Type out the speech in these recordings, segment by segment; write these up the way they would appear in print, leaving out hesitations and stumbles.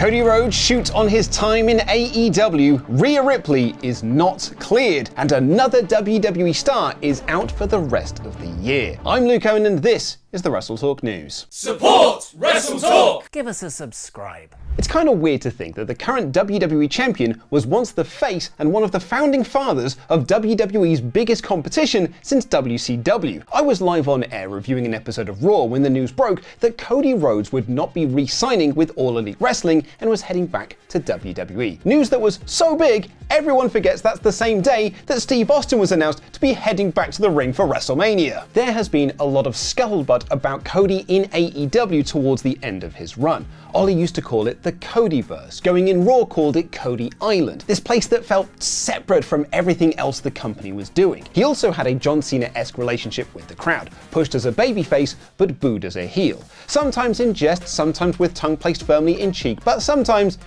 Cody Rhodes shoots on his time in AEW, Rhea Ripley is not cleared, and another WWE star is out for the rest of the year. I'm Luke Owen and this is the WrestleTalk News. Support WrestleTalk! Give us a subscribe. It's kind of weird to think that the current WWE champion was once the face and one of the founding fathers of WWE's biggest competition since WCW. I was live on air reviewing an episode of Raw when the news broke that Cody Rhodes would not be re-signing with All Elite Wrestling and was heading back to WWE. News that was so big, everyone forgets that's the same day that Steve Austin was announced to be heading back to the ring for WrestleMania. There has been a lot of scuttlebutt about Cody in AEW towards the end of his run. Ollie used to call it the Codyverse. Going in Raw called it Cody Island, this place that felt separate from everything else the company was doing. He also had a John Cena-esque relationship with the crowd, pushed as a babyface but booed as a heel. Sometimes in jest, sometimes with tongue placed firmly in cheek, but sometimes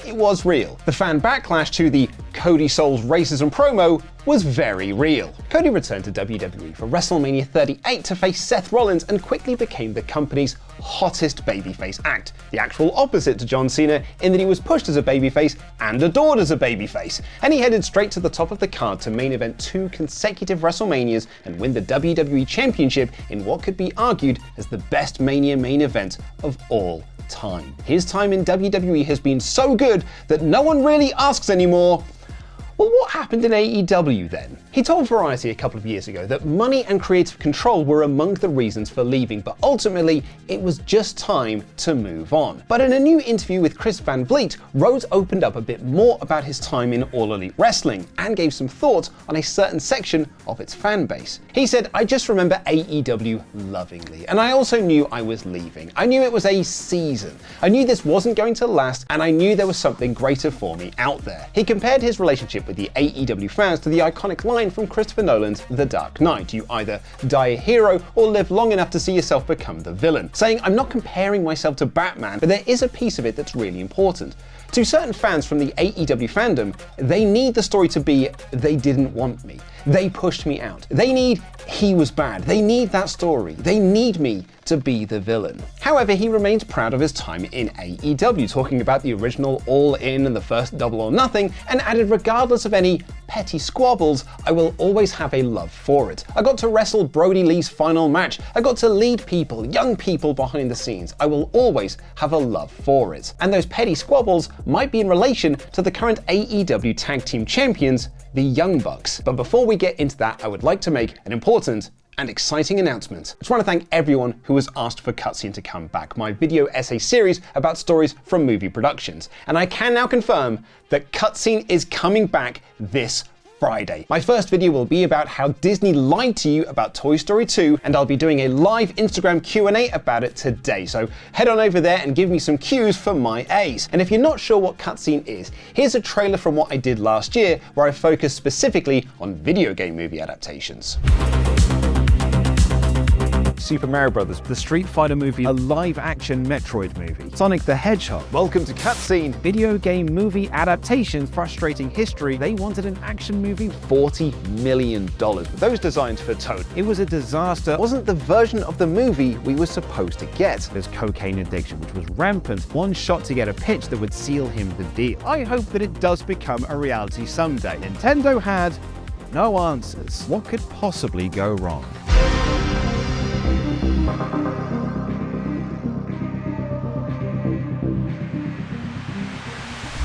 it was real. The fan backlash to the Cody Souls racism promo was very real. Cody returned to WWE for WrestleMania 38 to face Seth Rollins and quickly became the company's hottest babyface act. The actual opposite to John Cena in that he was pushed as a babyface and adored as a babyface. And he headed straight to the top of the card to main event 2 consecutive WrestleManias and win the WWE Championship in what could be argued as the best Mania main event of all time. His time in WWE has been so good that no one really asks anymore, well, what happened in AEW then? He told Variety a couple of years ago that money and creative control were among the reasons for leaving, but ultimately it was just time to move on. But in a new interview with Chris Van Vliet, Rhodes opened up a bit more about his time in All Elite Wrestling and gave some thoughts on a certain section of its fan base. He said, "I just remember AEW lovingly, and I also knew I was leaving. I knew it was a season. I knew this wasn't going to last, and I knew there was something greater for me out there." He compared his relationship with the AEW fans to the iconic line from Christopher Nolan's The Dark Knight: "You either die a hero or live long enough to see yourself become the villain," saying, "I'm not comparing myself to Batman, but there is a piece of it that's really important. To certain fans from the AEW fandom, they need the story to be, they didn't want me. They pushed me out. They need, he was bad. They need that story. They need me to be the villain." However, he remains proud of his time in AEW, talking about the original All In and the first Double or Nothing, and added, "Regardless of any petty squabbles, I will always have a love for it. I got to wrestle Brody Lee's final match. I got to lead people, young people behind the scenes. I will always have a love for it." And those petty squabbles might be in relation to the current AEW Tag Team Champions, the Young Bucks. But before we get into that, I would like to make an important and exciting announcement. I just want to thank everyone who has asked for Cutscene to come back, my video essay series about stories from movie productions. And I can now confirm that Cutscene is coming back this Friday. My first video will be about how Disney lied to you about Toy Story 2, and I'll be doing a live Instagram Q&A about it today, so head on over there and give me some cues for my A's. And if you're not sure what Cutscene is, here's a trailer from what I did last year where I focused specifically on video game movie adaptations. Super Mario Bros., the Street Fighter movie, a live-action Metroid movie, Sonic the Hedgehog. Welcome to Cutscene. Video game movie adaptations, frustrating history. They wanted an action movie. $40 million. Those designs for Toad. It was a disaster. It wasn't the version of the movie we were supposed to get. There's cocaine addiction, which was rampant. One shot to get a pitch that would seal him the deal. I hope that it does become a reality someday. Nintendo had no answers. What could possibly go wrong?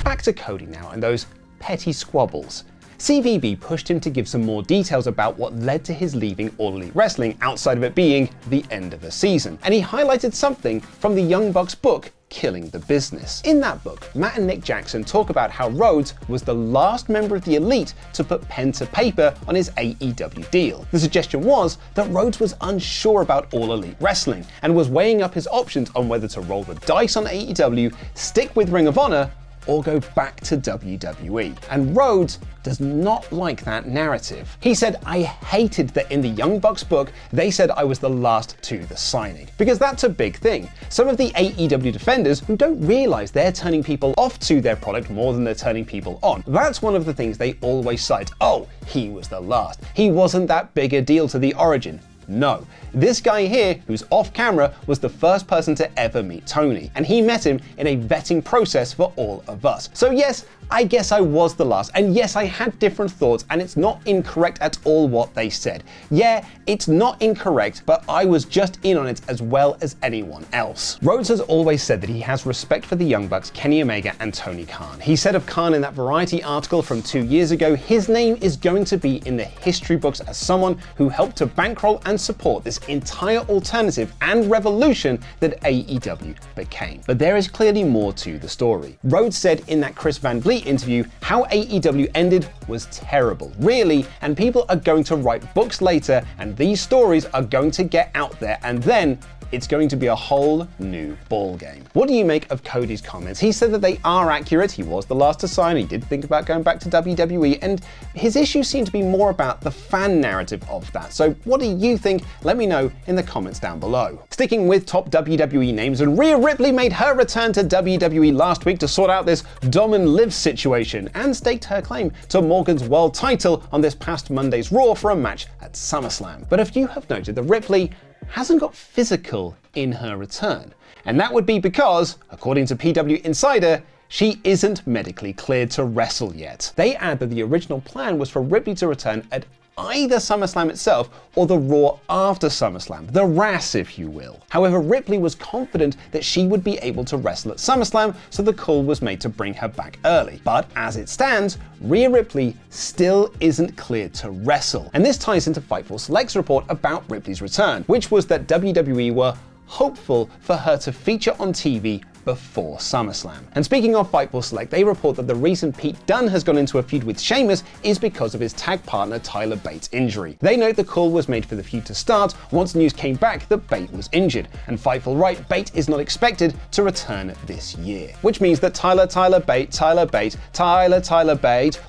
Back to Cody now and those petty squabbles. CVB pushed him to give some more details about what led to his leaving All Elite Wrestling outside of it being the end of a season. And he highlighted something from the Young Bucks book, Killing the Business. In that book, Matt and Nick Jackson talk about how Rhodes was the last member of the Elite to put pen to paper on his AEW deal. The suggestion was that Rhodes was unsure about All Elite Wrestling and was weighing up his options on whether to roll the dice on AEW, stick with Ring of Honor, or go back to WWE. And Rhodes does not like that narrative. He said, "I hated that in the Young Bucks book, they said I was the last to the signing." Because that's a big thing. Some of the AEW defenders who don't realize they're turning people off to their product more than they're turning people on. That's one of the things they always cite. "Oh, he was the last. He wasn't that big a deal to the origin." No. This guy here, who's off camera, was the first person to ever meet Tony, and he met him in a vetting process for all of us. So yes, I guess I was the last, and yes, I had different thoughts, and it's not incorrect at all what they said. Yeah, it's not incorrect, but I was just in on it as well as anyone else. Rhodes has always said that he has respect for the Young Bucks, Kenny Omega and Tony Khan. He said of Khan in that Variety article from 2 years ago, his name is going to be in the history books as someone who helped to bankroll and support this entire alternative and revolution that AEW became. But there is clearly more to the story. Rhodes said in that Chris Van Vliet interview how AEW ended was terrible, really, and people are going to write books later and these stories are going to get out there, and then it's going to be a whole new ballgame. What do you make of Cody's comments? He said that they are accurate. He was the last to sign. He did think about going back to WWE, and his issues seem to be more about the fan narrative of that. So what do you think? Let me know in the comments down below. Sticking with top WWE names, and Rhea Ripley made her return to WWE last week to sort out this Dom and Liv situation, and staked her claim to Morgan's world title on this past Monday's Raw for a match at SummerSlam. But a few have noted that Ripley hasn't got physical in her return. And that would be because, according to PW Insider, she isn't medically cleared to wrestle yet. They add that the original plan was for Ripley to return at either SummerSlam itself or the Raw after SummerSlam, the RAS if you will. However, Ripley was confident that she would be able to wrestle at SummerSlam, so the call was made to bring her back early. But as it stands, Rhea Ripley still isn't cleared to wrestle. And this ties into Fightful Select's report about Ripley's return, which was that WWE were hopeful for her to feature on TV before SummerSlam. And speaking of Fightful Select, they report that the reason Pete Dunne has gone into a feud with Sheamus is because of his tag partner Tyler Bate's injury. They note the call was made for the feud to start once news came back that Bate was injured, and Fightful write Bate is not expected to return this year. Which means that Tyler Bate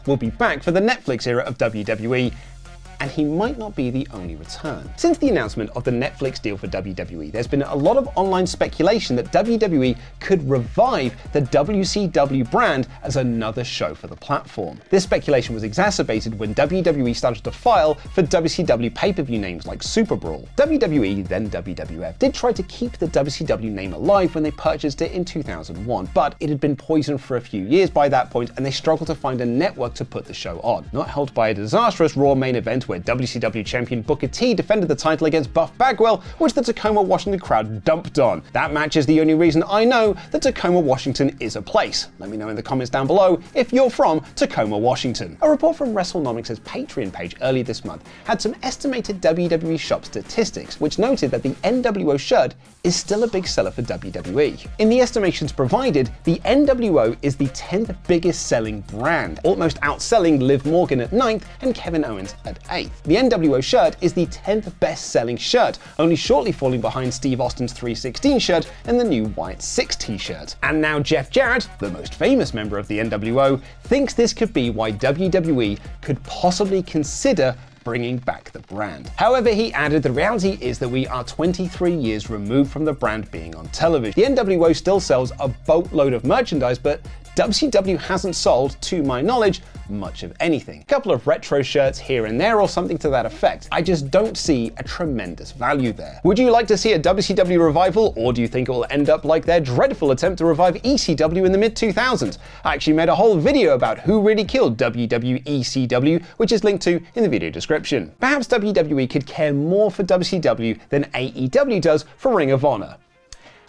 will be back for the Netflix era of WWE, and he might not be the only return. Since the announcement of the Netflix deal for WWE, there's been a lot of online speculation that WWE could revive the WCW brand as another show for the platform. This speculation was exacerbated when WWE started to file for WCW pay-per-view names like Super Brawl. WWE, then WWF, did try to keep the WCW name alive when they purchased it in 2001, but it had been poisoned for a few years by that point, and they struggled to find a network to put the show on. Not helped by a disastrous Raw main event where WCW champion Booker T defended the title against Buff Bagwell, which the Tacoma, Washington crowd dumped on. That match is the only reason I know that Tacoma, Washington is a place. Let me know in the comments down below if you're from Tacoma, Washington. A report from WrestleNomics' Patreon page earlier this month had some estimated WWE shop statistics, which noted that the NWO shirt is still a big seller for WWE. In the estimations provided, the NWO is the 10th biggest selling brand, almost outselling Liv Morgan at 9th and Kevin Owens at 8th. The NWO shirt is the 10th best-selling shirt, only shortly falling behind Steve Austin's 316 shirt and the new Wyatt 6 t-shirt. And now Jeff Jarrett, the most famous member of the NWO, thinks this could be why WWE could possibly consider bringing back the brand. However, he added the reality is that we are 23 years removed from the brand being on television. The NWO still sells a boatload of merchandise, but WCW hasn't sold, to my knowledge, much of anything. A couple of retro shirts here and there or something to that effect. I just don't see a tremendous value there. Would you like to see a WCW revival, or do you think it will end up like their dreadful attempt to revive ECW in the mid-2000s? I actually made a whole video about who really killed WWECW, which is linked to in the video description. Perhaps WWE could care more for WCW than AEW does for Ring of Honor.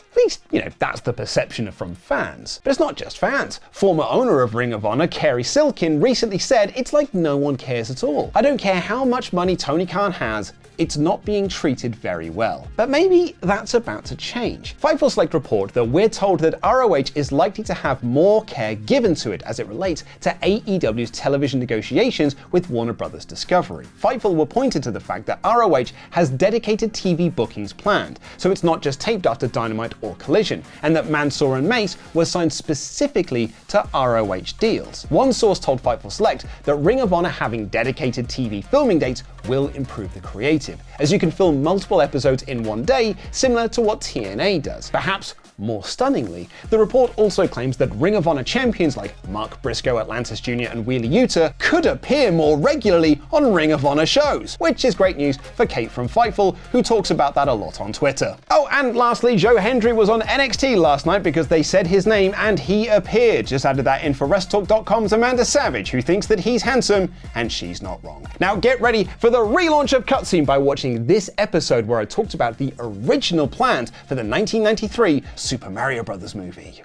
At least, that's the perception from fans. But it's not just fans. Former owner of Ring of Honor, Kerry Silkin, recently said it's like no one cares at all. I don't care how much money Tony Khan has, it's not being treated very well. But maybe that's about to change. Fightful Select report that we're told that ROH is likely to have more care given to it as it relates to AEW's television negotiations with Warner Bros. Discovery. Fightful were pointed to the fact that ROH has dedicated TV bookings planned, so it's not just taped after Dynamite or Collision, and that Mansoor and Mace were signed specifically to ROH deals. One source told Fightful Select that Ring of Honor having dedicated TV filming dates will improve the creative, as you can film multiple episodes in one day, similar to what TNA does. Perhaps more stunningly, the report also claims that Ring of Honor champions like Mark Briscoe, Atlantis Jr. and Wheeler Yuta could appear more regularly on Ring of Honor shows, which is great news for Kate from Fightful, who talks about that a lot on Twitter. Oh, and lastly, Joe Hendry was on NXT last night because they said his name and he appeared. Just added that in for WrestleTalk.com's Amanda Savage, who thinks that he's handsome, and she's not wrong. Now get ready for the relaunch of Cutscene by watching this episode where I talked about the original plans for the 1993 Super Mario Bros. Movie.